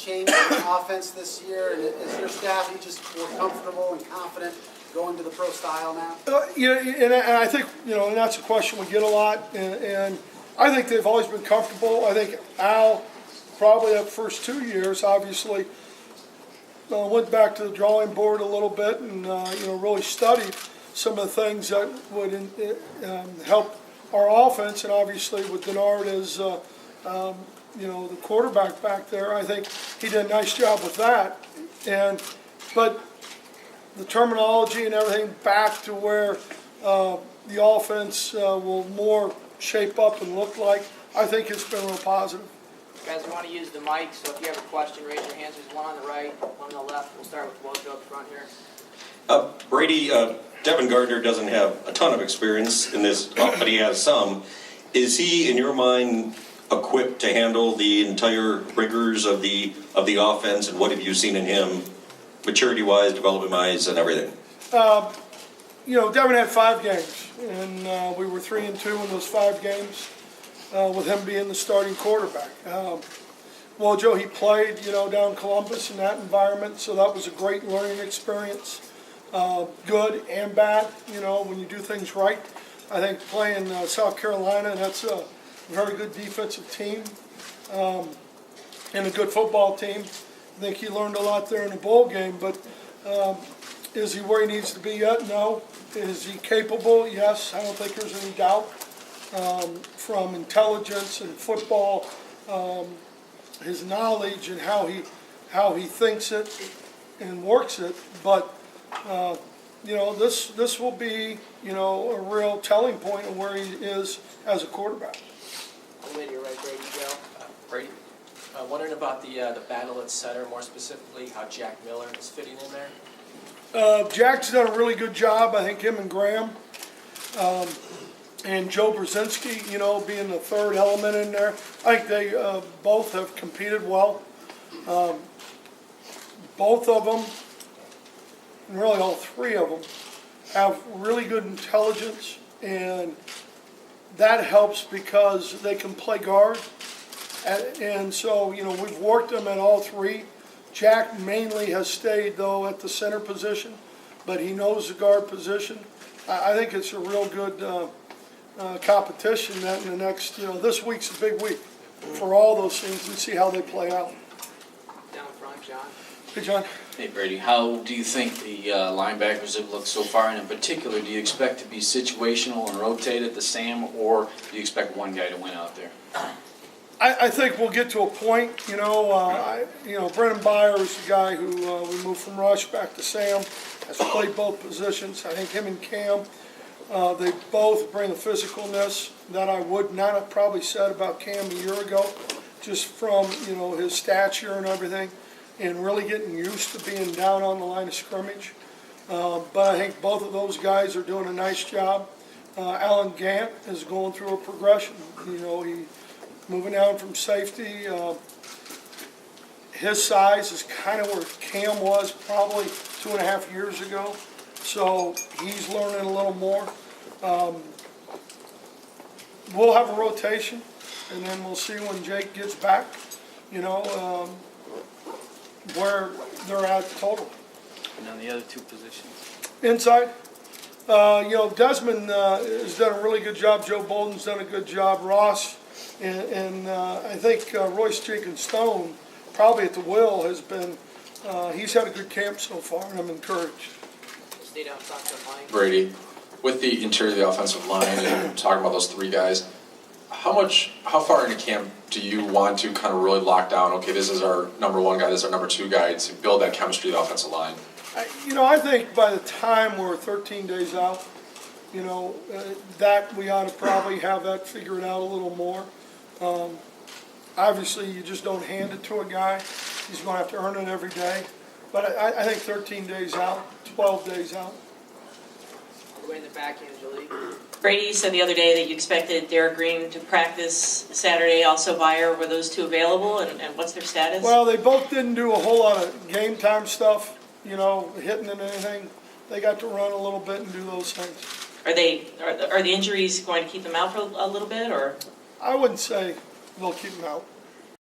change in the offense this year? And is your staff just more comfortable and confident going to the pro style now? Yeah, and I think, and that's a question we get a lot, and I think they've always been comfortable. I think Al, probably the first 2 years, obviously, went back to the drawing board a little bit and, really studied some of the things that would help our offense. And obviously with Denard as, the quarterback back there, I think he did a nice job with that. But the terminology and everything back to where the offense will more shape up and look like, I think it's been real positive. Guys, we want to use the mic, so if you have a question, raise your hands. There's one on the right, one on the left. We'll start with Wojo up front here. Brady, Devin Gardner doesn't have a ton of experience in this, but he has some. Is he, in your mind, equipped to handle the entire rigors of the offense, and what have you seen in him, maturity-wise, development-wise, and everything? Devin had 5 games, and we were 3-2 in those 5 games. With him being the starting quarterback. Joe, he played, down in Columbus in that environment, so that was a great learning experience. Good and bad, when you do things right. I think playing South Carolina, that's a very good defensive team and a good football team. I think he learned a lot there in the bowl game, but is he where he needs to be yet? No. Is he capable? Yes. I don't think there's any doubt. From intelligence and football, his knowledge and how he thinks it and works it. But this will be a real telling point of where he is as a quarterback. All the way to your right, Brady. Joe. Brady, wondering about the battle at center, more specifically how Jack Miller is fitting in there. Jack's done a really good job. I think him and Graham. And Joe Brzezinski, being the third element in there. I think they both have competed well. Both of them, and really all 3 of them, have really good intelligence, and that helps because they can play guard. And so, we've worked them at all 3. Jack mainly has stayed, though, at the center position, but he knows the guard position. I think it's a real good competition that in the next, this week's a big week for all those things and see how they play out. Down front, John. Hey, John. Hey, Brady, how do you think the linebackers have looked so far? And in particular, do you expect to be situational and rotated the same, or do you expect one guy to win out there? I think we'll get to a point, Brennan Byer is the guy who we moved from Rush back to Sam, has played both positions. I think him and Cam, they both bring a physicalness that I would not have probably said about Cam a year ago, just from, his stature and everything, and really getting used to being down on the line of scrimmage. But I think both of those guys are doing a nice job. Alan Gant is going through a progression. He moving down from safety. His size is kind of where Cam was probably 2.5 years ago. So he's learning a little more. We'll have a rotation, and then we'll see when Jake gets back, where they're at total. And on the other 2 positions? Inside, Desmond has done a really good job. Joe Bolden's done a good job. Ross and I think Royce Jenkins-Stone, probably at the will, has been, he's had a good camp so far, and I'm encouraged. Stay down front to Mike. Brady, with the interior of the offensive line and talking about those 3 guys, how far into camp do you want to kind of really lock down, okay, this is our number 1 guy, this is our number 2 guy, to build that chemistry of the offensive line? I think by the time we're 13 days out, that we ought to probably have that figured out a little more. Obviously, you just don't hand it to a guy. He's going to have to earn it every day. But I think 13 days out, 12 days out. All the way in the back, Angelique. Brady, you said the other day that you expected Derek Green to practice Saturday, also Byer. Were those 2 available, and what's their status? Well, they both didn't do a whole lot of game time stuff, hitting and anything. They got to run a little bit and do those things. Are the injuries going to keep them out for a little bit, or? I wouldn't say they'll keep them out.